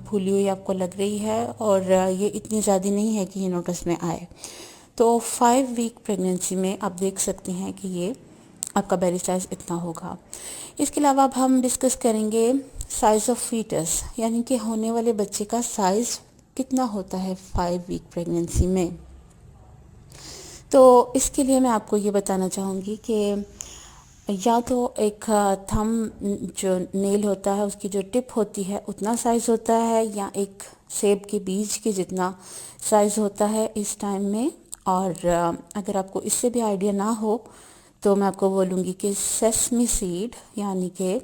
پھولی ہوئی آپ کو لگ رہی ہے اور یہ اتنی زیادہ نہیں ہے کہ یہ نوٹس میں آئے. تو 5 ویک پریگننسی میں آپ دیکھ سکتے ہیں کہ یہ آپ کا بیلی سائز اتنا ہوگا. اس کے علاوہ اب ہم ڈسکس کریں گے سائز آف فیٹس، یعنی کہ ہونے والے بچے کا سائز کتنا ہوتا ہے 5 ویک پریگننسی میں. تو اس کے لیے میں آپ کو یہ بتانا چاہوں گی کہ یا تو ایک تھم جو نیل ہوتا ہے اس کی جو ٹپ ہوتی ہے اتنا سائز ہوتا ہے، یا ایک سیب کے بیج کے جتنا سائز ہوتا ہے اس ٹائم میں. اور اگر آپ کو اس سے بھی آئیڈیا نہ ہو تو میں آپ کو بولوں گی کہ سیسمی سیڈ، یعنی کہ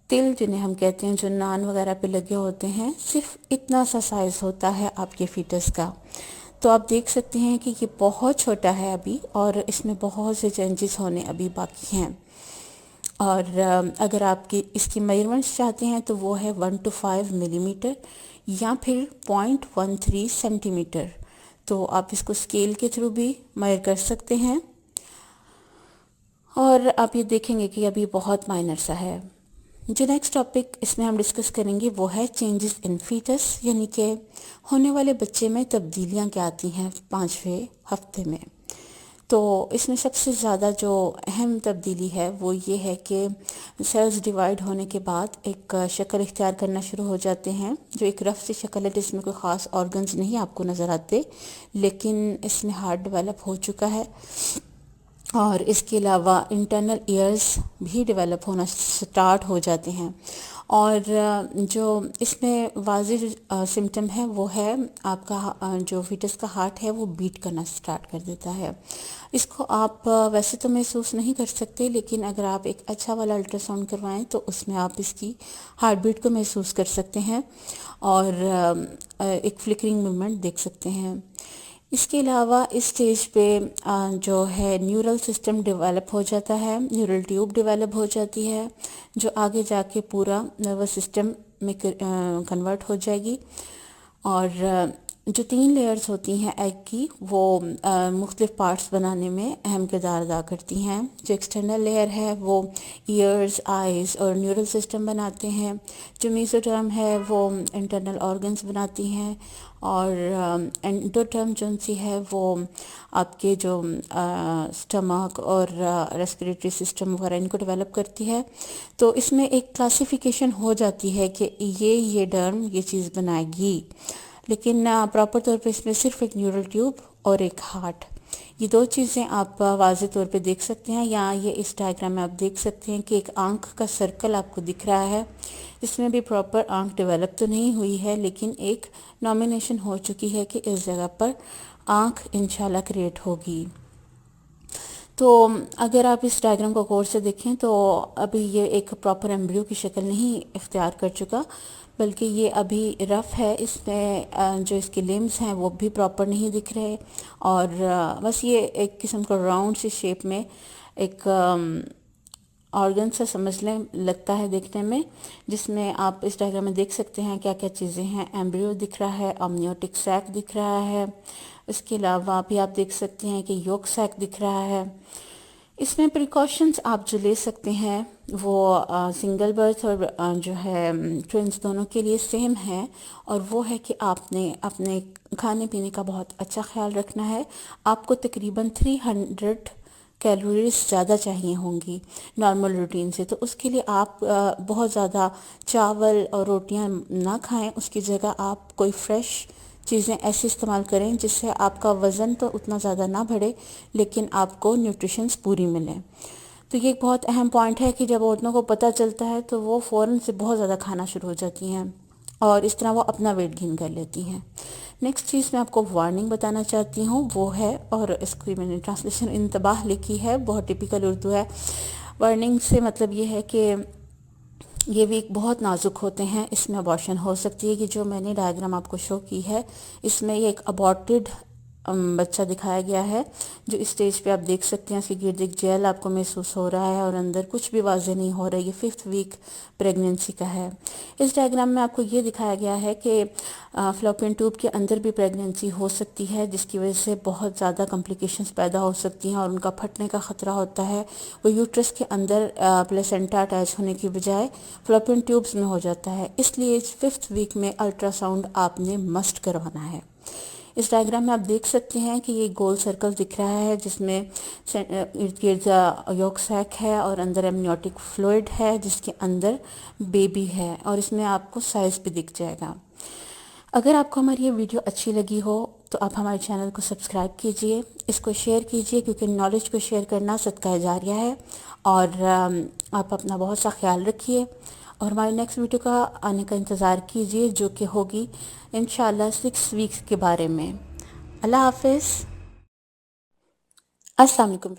تل جنہیں ہم کہتے ہیں جو نان وغیرہ پہ لگے ہوتے ہیں، صرف اتنا سا سائز ہوتا ہے آپ کے فیٹس کا. تو آپ دیکھ سکتے ہیں کہ یہ بہت چھوٹا ہے ابھی اور اس میں بہت سے چینجز ہونے ابھی باقی ہیں. اور اگر آپ کی اس کی میجرمنٹس چاہتے ہیں تو وہ ہے 1 to 5 ملی میٹر یا پھر 0.13 سینٹی میٹر. تو آپ اس کو اسکیل کے تھرو بھی میئر کر سکتے ہیں. اور آپ یہ دیکھیں گے کہ ابھی بہت مائنر سا ہے. جو نیکسٹ ٹاپک اس میں ہم ڈسکس کریں گے وہ ہے چینجز ان فیٹس، یعنی کہ ہونے والے بچے میں تبدیلیاں کیا آتی ہیں 5ویں ہفتے میں. تو اس میں سب سے زیادہ جو اہم تبدیلی ہے وہ یہ ہے کہ سیلز ڈیوائیڈ ہونے کے بعد ایک شکل اختیار کرنا شروع ہو جاتے ہیں، جو ایک رف سی شکل ہے جس میں کوئی خاص آرگنز نہیں آپ کو نظر آتے، لیکن اس میں ہارٹ ڈیولپ ہو چکا ہے. اور اس کے علاوہ انٹرنل ایئرز بھی ڈیولپ ہونا سٹارٹ ہو جاتے ہیں. اور جو اس میں واضح سمٹم ہے وہ ہے آپ کا جو فیٹس کا ہارٹ ہے وہ بیٹ کرنا سٹارٹ کر دیتا ہے. اس کو آپ ویسے تو محسوس نہیں کر سکتے، لیکن اگر آپ ایک اچھا والا الٹرا ساؤنڈ کروائیں تو اس میں آپ اس کی ہارٹ بیٹ کو محسوس کر سکتے ہیں اور ایک فلکرنگ موومنٹ دیکھ سکتے ہیں. اس کے علاوہ اس سٹیج پہ جو ہے نیورل سسٹم ڈیولپ ہو جاتا ہے، نیورل ٹیوب ڈیولپ ہو جاتی ہے جو آگے جا کے پورا نروس سسٹم میں کنورٹ ہو جائے گی. اور جو 3 لیئرز ہوتی ہیں ایگ کی وہ مختلف پارٹس بنانے میں اہم کردار ادا کرتی ہیں. جو ایکسٹرنل لیئر ہے وہ ایئرز، آئیز اور نیورل سسٹم بناتے ہیں. جو میزوڈرم ہے وہ انٹرنل آرگنز بناتی ہیں. اور انڈوٹرم جو سی ہے وہ آپ کے جو سٹمک اور ریسپیریٹری سسٹم وغیرہ ان کو ڈیولپ کرتی ہے. تو اس میں ایک کلاسیفیکیشن ہو جاتی ہے کہ یہ ڈرم یہ چیز بنائے گی، لیکن پراپر طور پہ اس میں صرف ایک نیورل ٹیوب اور ایک ہارٹ، یہ 2 چیزیں آپ واضح طور پہ دیکھ سکتے ہیں. یا یہ اس ڈائیگرام میں آپ دیکھ سکتے ہیں کہ ایک آنکھ کا سرکل آپ کو دکھ رہا ہے. اس میں بھی پراپر آنکھ ڈیولپ تو نہیں ہوئی ہے، لیکن ایک نامینیشن ہو چکی ہے کہ اس جگہ پر آنکھ انشاءاللہ کریٹ ہوگی. تو اگر آپ اس ڈائیگرام کو غور سے دیکھیں تو ابھی یہ ایک پراپر ایمبریو کی شکل نہیں اختیار کر چکا، بلکہ یہ ابھی رف ہے. اس میں جو اس کے لمز ہیں وہ بھی پراپر نہیں دکھ رہے، اور بس یہ ایک قسم کا راؤنڈ سی شیپ میں ایک آرگن سے سمجھ لیں لگتا ہے دیکھنے میں، جس میں آپ اس ڈائیگرام میں دیکھ سکتے ہیں کیا کیا چیزیں ہیں. ایمبریو دکھ رہا ہے، امنیوٹک سیک دکھ رہا ہے. اس کے علاوہ بھی آپ دیکھ سکتے ہیں کہ یوک سیک دکھ رہا ہے. اس میں پریکاشنز آپ جو لے سکتے ہیں وہ سنگل برتھ اور جو ہے ٹوئنس دونوں کے لیے سیم ہے، اور وہ ہے کہ آپ نے اپنے کھانے پینے کا بہت اچھا خیال رکھنا ہے. آپ کو تقریباً 300 کیلوریز زیادہ چاہیے ہوں گی نارمل روٹین سے. تو اس کے لیے آپ بہت زیادہ چاول اور روٹیاں نہ کھائیں، اس کی جگہ آپ کوئی فریش چیزیں ایسی استعمال کریں جس سے آپ کا وزن تو اتنا زیادہ نہ بڑھے لیکن آپ کو نیوٹریشنز پوری ملیں. تو یہ ایک بہت اہم پوائنٹ ہے کہ جب عورتوں کو پتہ چلتا ہے تو وہ فوراً سے بہت زیادہ کھانا شروع ہو جاتی ہیں اور اس طرح وہ اپنا ویٹ گین کر لیتی ہیں. نیکسٹ چیز میں آپ کو وارننگ بتانا چاہتی ہوں وہ ہے، اور اس کی میں نے ٹرانسلیشن انتباہ لکھی ہے، بہت ٹپیکل اردو ہے. وارننگ سے مطلب یہ ہے کہ یہ ویک بہت نازک ہوتے ہیں، اس میں ابارشن ہو سکتی ہے. کہ جو میں نے ڈائیگرام آپ کو شو کی ہے اس میں یہ ایک ابارٹڈ بچہ دکھایا گیا ہے جو اس سٹیج پہ آپ دیکھ سکتے ہیں. اس کے گرد ایک جیل آپ کو محسوس ہو رہا ہے اور اندر کچھ بھی واضح نہیں ہو رہا ہے. یہ 5th ویک پریگننسی کا ہے. اس ڈائیگرام میں آپ کو یہ دکھایا گیا ہے کہ فلوپین ٹیوب کے اندر بھی پریگننسی ہو سکتی ہے، جس کی وجہ سے بہت زیادہ کمپلیکیشنز پیدا ہو سکتی ہیں اور ان کا پھٹنے کا خطرہ ہوتا ہے۔ وہ یوٹرس کے اندر پلیسنٹا اٹیچ ہونے کی بجائے فلوپین ٹیوبز میں ہو جاتا ہے۔ اس لیے 5th ویک میں الٹرا ساؤنڈ آپ نے مسٹ کروانا ہے۔ اس ڈائیگرام میں آپ دیکھ سکتے ہیں کہ یہ گول سرکل دکھ رہا ہے، جس میں ارد گرد یولک سیک ہے اور اندر ایمنیوٹک فلوئڈ ہے، جس کے اندر بیبی ہے، اور اس میں آپ کو سائز بھی دکھ جائے گا۔ اگر آپ کو ہماری یہ ویڈیو اچھی لگی ہو تو آپ ہمارے چینل کو سبسکرائب کیجئے، اس کو شیئر کیجئے، کیونکہ نالج کو شیئر کرنا صدقہ جاریہ ہے، اور آپ اپنا بہت سا خیال رکھیے، اور ہماری نیکسٹ ویڈیو کا آنے کا انتظار کیجئے، جو کہ ہوگی انشاءاللہ 6 ویکس کے بارے میں۔ اللہ حافظ۔ السلام علیکم۔